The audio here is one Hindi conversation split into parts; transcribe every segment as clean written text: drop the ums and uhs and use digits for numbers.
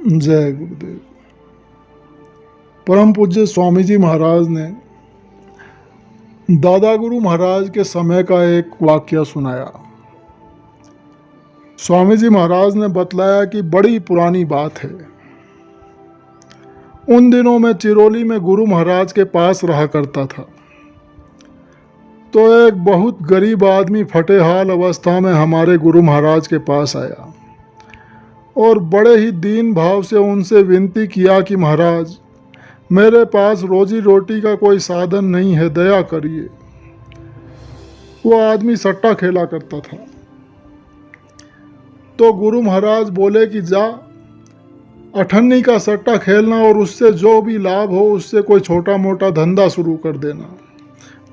जय गुरुदेव। परम पूज्य स्वामी जी महाराज ने दादा गुरु महाराज के समय का एक वाक्य सुनाया। स्वामी जी महाराज ने बतलाया कि बड़ी पुरानी बात है। उन दिनों में चिरोली में गुरु महाराज के पास रहा करता था, तो एक बहुत गरीब आदमी फटे हाल अवस्था में हमारे गुरु महाराज के पास आया और बड़े ही दीन भाव से उनसे विनती किया कि महाराज, मेरे पास रोजी रोटी का कोई साधन नहीं है, दया करिए। वो आदमी सट्टा खेला करता था। तो गुरु महाराज बोले कि जा अठन्नी का सट्टा खेलना और उससे जो भी लाभ हो उससे कोई छोटा मोटा धंधा शुरू कर देना,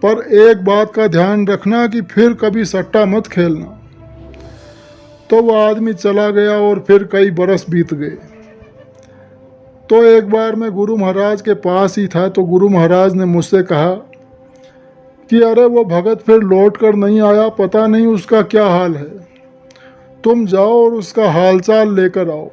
पर एक बात का ध्यान रखना कि फिर कभी सट्टा मत खेलना। तो वह आदमी चला गया और फिर कई बरस बीत गए। तो एक बार मैं गुरु महाराज के पास ही था, तो गुरु महाराज ने मुझसे कहा कि अरे वो भगत फिर लौट कर नहीं आया, पता नहीं उसका क्या हाल है, तुम जाओ और उसका हालचाल लेकर आओ।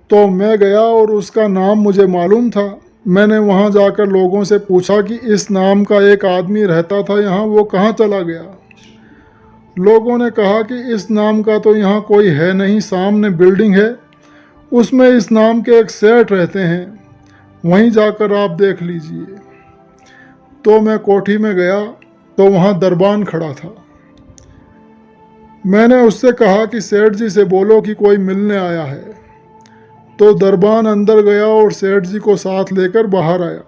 तो मैं गया और उसका नाम मुझे मालूम था। मैंने वहाँ जाकर लोगों से पूछा कि इस नाम का एक आदमी रहता था यहाँ, वो कहाँ चला गया। लोगों ने कहा कि इस नाम का तो यहाँ कोई है नहीं, सामने बिल्डिंग है उसमें इस नाम के एक सेठ रहते हैं, वहीं जाकर आप देख लीजिए। तो मैं कोठी में गया तो वहाँ दरबान खड़ा था। मैंने उससे कहा कि सेठ जी से बोलो कि कोई मिलने आया है। तो दरबान अंदर गया और सेठ जी को साथ लेकर बाहर आया।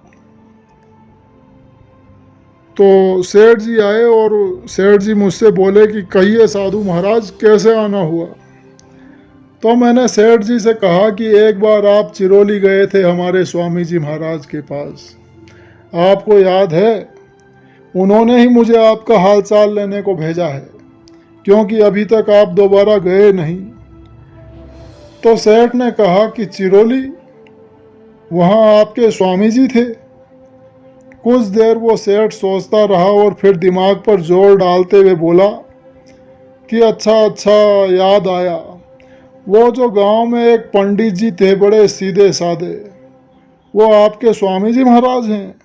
तो सेठ जी आए और सेठ जी मुझसे बोले कि कहिए साधु महाराज, कैसे आना हुआ। तो मैंने सेठ जी से कहा कि एक बार आप चिरोली गए थे हमारे स्वामी जी महाराज के पास, आपको याद है? उन्होंने ही मुझे आपका हालचाल लेने को भेजा है, क्योंकि अभी तक आप दोबारा गए नहीं। तो सेठ ने कहा कि चिरोली, वहाँ आपके स्वामी जी थे? कुछ देर वो सेठ सोचता रहा और फिर दिमाग पर जोर डालते हुए बोला कि अच्छा याद आया, वो जो गांव में एक पंडित जी थे बड़े सीधे साधे, वो आपके स्वामी जी महाराज हैं।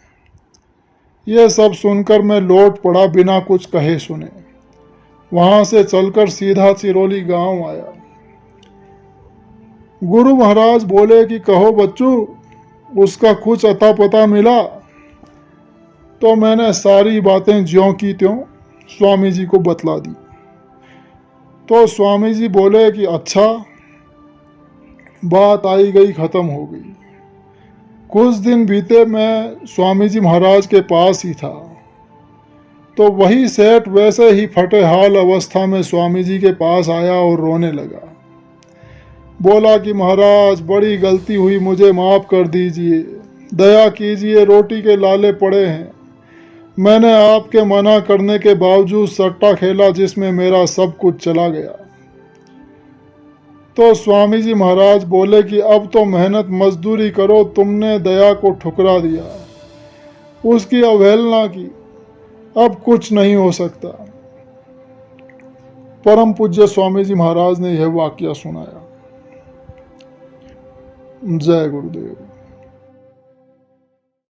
ये सब सुनकर मैं लौट पड़ा बिना कुछ कहे सुने। वहाँ से चलकर सीधा चिरोली गांव आया। गुरु महाराज बोले कि कहो बच्चू, उसका कुछ अता पता मिला? तो मैंने सारी बातें ज्यों की त्यों स्वामी जी को बतला दी। तो स्वामी जी बोले कि अच्छा, बात आई गई ख़त्म हो गई। कुछ दिन बीते मैं स्वामी जी महाराज के पास ही था, तो वही सेठ वैसे ही फटे हाल अवस्था में स्वामी जी के पास आया और रोने लगा। बोला कि महाराज, बड़ी गलती हुई, मुझे माफ़ कर दीजिए, दया कीजिए, रोटी के लाले पड़े हैं। मैंने आपके मना करने के बावजूद सट्टा खेला जिसमें मेरा सब कुछ चला गया। तो स्वामी जी महाराज बोले कि अब तो मेहनत मजदूरी करो, तुमने दया को ठुकरा दिया, उसकी अवहेलना की, अब कुछ नहीं हो सकता। परम पूज्य स्वामी जी महाराज ने यह वाक्य सुनाया। जय गुरुदेव।